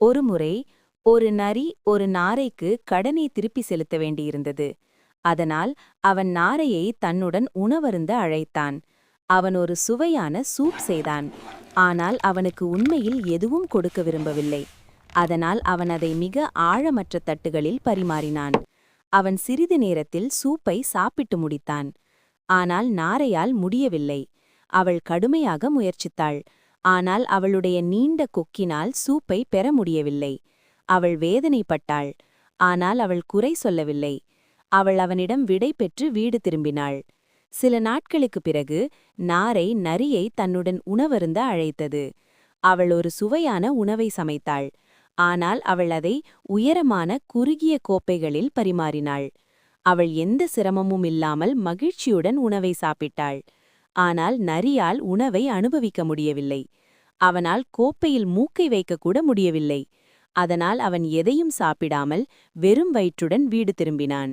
ஒருமுறை ஒரு நரி ஒரு நாரைக்கு கடனை திருப்பி செலுத்த வேண்டியிருந்தது. அதனால் அவன் நாரையை தன்னுடன் உணவருந்த அழைத்தான். அவன் ஒரு சுவையான சூப் செய்தான். ஆனால் அவனுக்கு உண்மையில் எதுவும் கொடுக்க விரும்பவில்லை. அதனால் அவன் அதை மிக ஆழமற்ற தட்டுகளில் பரிமாறினான். அவன் சிறிது நேரத்தில் சூப்பை சாப்பிட்டு முடித்தான். ஆனால் நாரையால் முடியவில்லை. அவள் கடுமையாக முயற்சித்தாள். ஆனால் அவளுடைய நீண்ட கொக்கினால் சூப்பை பெற முடியவில்லை. அவள் வேதனைப்பட்டாள். ஆனால் அவள் குறை சொல்லவில்லை. அவள் அவனிடம் விடை பெற்று வீடு திரும்பினாள். சில நாட்களுக்குப் பிறகு நாரை நரியை தன்னுடன் உணவருந்த அழைத்தது. அவள் ஒரு சுவையான உணவை சமைத்தாள். ஆனால் அவள் அதை உயரமான குறுகிய கோப்பைகளில் பரிமாறினாள். அவள் எந்த சிரமமும் இல்லாமல் மகிழ்ச்சியுடன் உணவை சாப்பிட்டாள். ஆனால் நரியால் உணவை அனுபவிக்க முடியவில்லை. அவனால் கோப்பையில் மூக்கை வைக்கக்கூட முடியவில்லை. அதனால் அவன் எதையும் சாப்பிடாமல் வெறும் வயிற்றுடன் வீடு திரும்பினான்.